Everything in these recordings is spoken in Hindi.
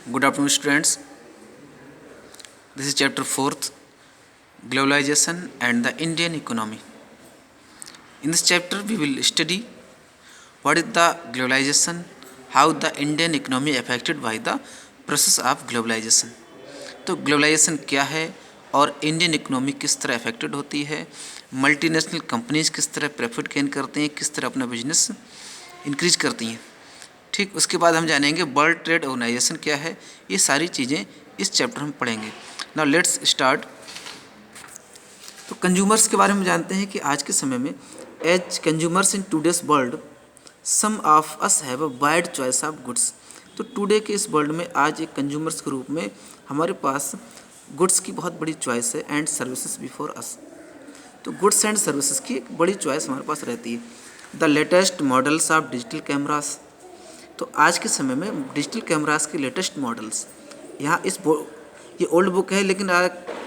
Good afternoon, students. This is chapter 4th, Globalization and the Indian Economy. In this chapter, we will study what is the globalization, how the Indian economy affected by the process of globalization. तो ग्लोबलाइजेशन क्या है और इंडियन इकोनॉमी किस तरह अफेक्टेड होती है, मल्टीनेशनल कंपनीज किस तरह प्रॉफिट गेन करती हैं, किस तरह अपना बिजनेस इंक्रीज करती हैं। ठीक, उसके बाद हम जानेंगे वर्ल्ड ट्रेड ऑर्गेनाइजेशन क्या है। ये सारी चीज़ें इस चैप्टर में पढ़ेंगे। Now let's start. तो कंज्यूमर्स के बारे में जानते हैं कि आज के समय में as consumers in today's world some of us have a wide choice of goods. तो टुडे के इस वर्ल्ड में आज एक कंज्यूमर्स के रूप में हमारे पास गुड्स की बहुत बड़ी चॉइस है एंड सर्विसेज बिफोर अस। तो गुड्स एंड सर्विसेज की एक बड़ी चॉइस हमारे पास रहती है। The latest models of digital cameras. तो आज के समय में डिजिटल कैमरास के लेटेस्ट मॉडल्स, यहाँ ये ओल्ड बुक है लेकिन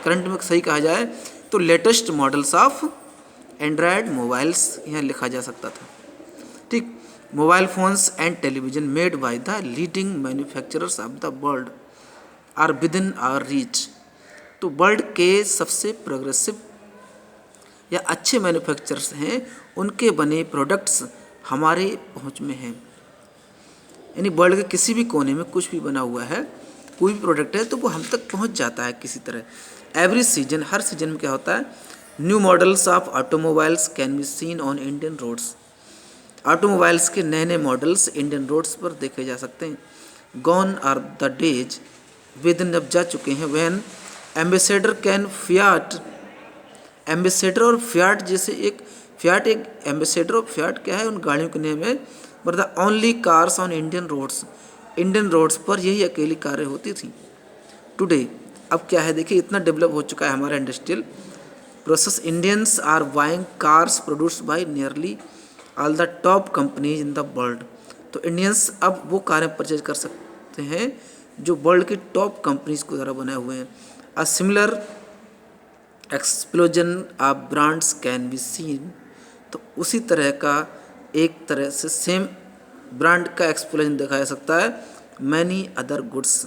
करंट में सही कहा जाए तो latest models of Android mobiles यहाँ लिखा जा सकता था। ठीक, mobile phones and television made by the leading manufacturers of the world are within our reach. तो वर्ल्ड के सबसे प्रोग्रेसिव या अच्छे मैन्युफैक्चरर्स हैं, उनके बने प्रोडक्ट्स हमारे पहुंच में हैं। यानी वर्ल्ड के किसी भी कोने में कुछ भी बना हुआ है, कोई भी प्रोडक्ट है, तो वो हम तक पहुंच जाता है किसी तरह। एवरी सीजन, हर सीजन में क्या होता है, new models of automobiles can be seen on Indian roads. Automobiles के नए नए मॉडल्स इंडियन रोड्स पर देखे जा सकते हैं। गॉन आर द डेज, वे दिन अब जा चुके हैं, when ambassador can Fiat. Ambassador और फियाट जैसे एक एम्बेसडर और फियाट क्या है, उन गाड़ियों के नेम है। But the only cars on Indian roads पर यही अकेली कारें होती थी। टुडे अब क्या है, देखिए इतना डेवलप हो चुका है हमारा industrial process. Indians are buying cars produced by nearly all the top companies in the world. तो इंडियंस अब वो कारें परचेज कर सकते हैं जो वर्ल्ड की टॉप कंपनीज को द्वारा बनाए हुए हैं। A similar explosion of brands can be scene. तो उसी तरह का एक तरह से सेम ब्रांड का एक्सप्लोजन देखा जा सकता है मैनी अदर गुड्स,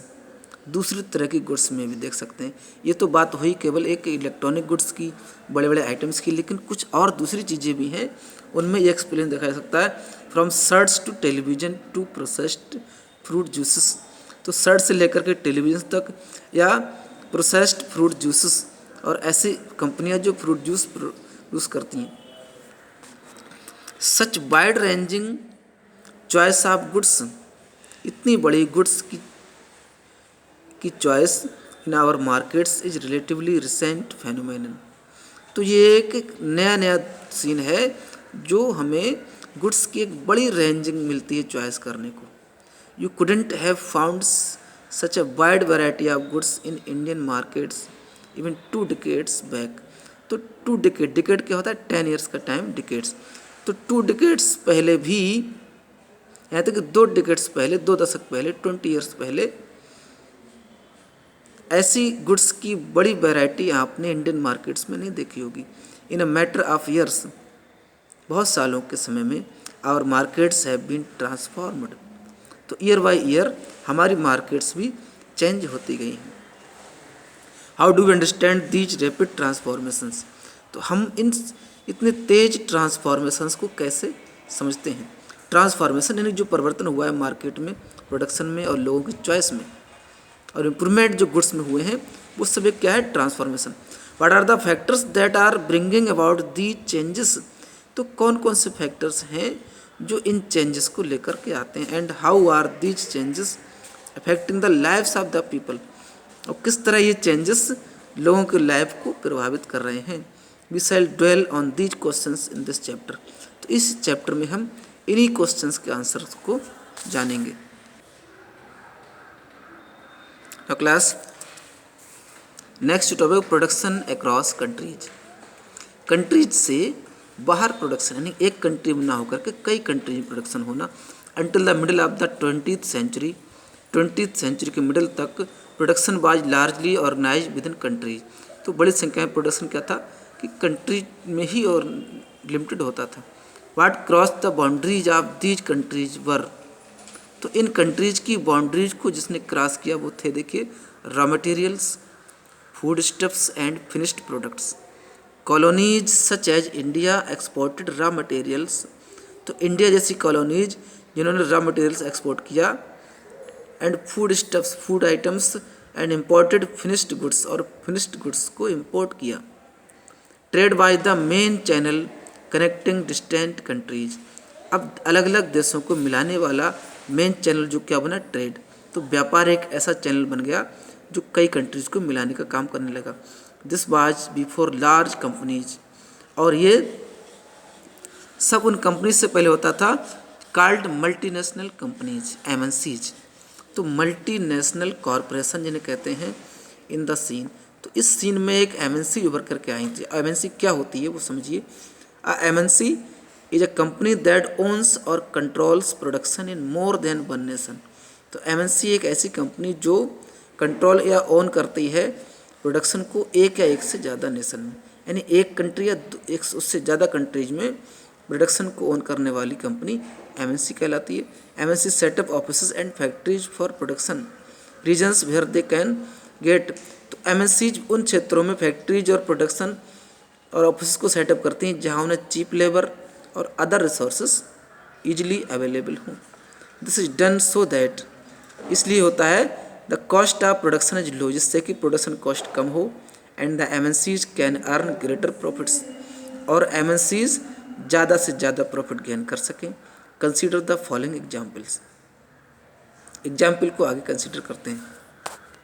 दूसरी तरह की गुड्स में भी देख सकते हैं। ये तो बात हुई केवल एक इलेक्ट्रॉनिक गुड्स की, बड़े बड़े आइटम्स की, लेकिन कुछ और दूसरी चीज़ें भी हैं, उनमें ये एक्सप्लोजन देखा जा सकता है। From shirts to television to processed fruit juices. तो शर्ट से लेकर के टेलीविजन तक या प्रोसेस्ड फ्रूट जूसेस, और ऐसी कंपनियां जो फ्रूट जूस प्रोड्यूस करती हैं। Such wide ranging choice of goods, इतनी बड़ी गुड्स की choice in our markets is relatively recent phenomenon. तो ये एक नया सीन है जो हमें गुड्स की एक बड़ी रेंजिंग मिलती है चॉइस करने को। You couldn't have found such a wide variety of goods in Indian markets even 2 decades back. तो 2 decade क्या होता है, 10 years का टाइम, डिकेड्स। तो 2 decades पहले भी, यहाँ तक कि 2 decades पहले, 2 दशक पहले, 20 years पहले ऐसी गुड्स की बड़ी वैरायटी आपने इंडियन मार्केट्स में नहीं देखी होगी। In a matter of years, बहुत सालों के समय में, our markets have been transformed. तो ईयर बाय ईयर हमारी मार्केट्स भी चेंज होती गई हैं। How do we understand these rapid transformations. तो हम इन इतने तेज ट्रांसफॉर्मेशंस को कैसे समझते हैं। ट्रांसफॉर्मेशन यानी जो परिवर्तन हुआ है मार्केट में, प्रोडक्शन में और लोगों की चॉइस में, और इम्प्रूवमेंट जो गुड्स में हुए हैं, वो सब एक क्या है, transformation. What are the factors that are bringing about these changes. तो कौन कौन से फैक्टर्स हैं जो इन चेंजेस को लेकर के आते हैं। And how are these changes affecting the lives of the people. और किस तरह ये चेंजेस लोगों के लाइफ को प्रभावित कर रहे हैं। We shall dwell on these questions in this chapter. तो इस चैप्टर में हम इन्हीं क्वेश्चंस के आंसर्स को जानेंगे। तो class next topic, production across countries. Countries से बाहर प्रोडक्शन, यानी एक कंट्री में ना होकर के कई कंट्री में प्रोडक्शन होना। Until the middle of the 20th century, 20th century के मिडिल तक production was largely organise within countries. तो बड़ी संख्या में प्रोडक्शन क्या था कि कंट्री में ही और लिमिटेड होता था। What cross the boundaries of these countries were. तो इन कंट्रीज की बाउंड्रीज को जिसने क्रॉस किया वो थे, देखिए, raw materials, food stuffs and finished products. Colonies such as India exported raw materials, तो इंडिया जैसी कॉलोनीज जिन्होंने रॉ मटेरियल्स एक्सपोर्ट किया, and food stuffs, food items, and imported finished goods, और फिनिश्ड गुड्स को इम्पोर्ट किया। Trade by the main channel connecting distant countries, अब अलग अलग देशों को मिलाने वाला मेन चैनल जो क्या बना, ट्रेड। तो व्यापार एक ऐसा चैनल बन गया जो कई कंट्रीज को मिलाने का काम करने लगा। This was before large companies, और ये सब उन कंपनीज से पहले होता था, कॉल्ड मल्टीनेशनल कंपनीज, एमएनसीज। तो मल्टीनेशनल कॉरपोरेशन जिन्हें कहते हैं इन द सीन। तो इस सीन में एक एमएनसी उभर करके आई थी। एमएनसी क्या होती है वो समझिए। MNC is a company that owns or controls production in more than one nation. तो एमएनसी एक ऐसी कंपनी जो कंट्रोल या ओन करती है प्रोडक्शन को एक या एक से ज़्यादा नेशन में, यानी एक कंट्री या एक उससे ज़्यादा कंट्रीज में प्रोडक्शन को ओन करने वाली कंपनी एमएनसी कहलाती है। MNC setup offices and factories for production regions where they can get. तो एमएनसीज उन क्षेत्रों में फैक्ट्रीज और प्रोडक्शन और ऑफिस को सेटअप करती हैं जहां उन्हें चीप लेबर और अदर रिसोर्सेज ईजिली अवेलेबल हों। This is done so that, इसलिए होता है the cost of production is low, जिससे कि प्रोडक्शन कॉस्ट कम हो, and the MNCs can earn greater profits, और एमएनसीज ज़्यादा से ज़्यादा प्रॉफिट गेन कर सकें। Consider the following examples, example को आगे कंसीडर करते हैं।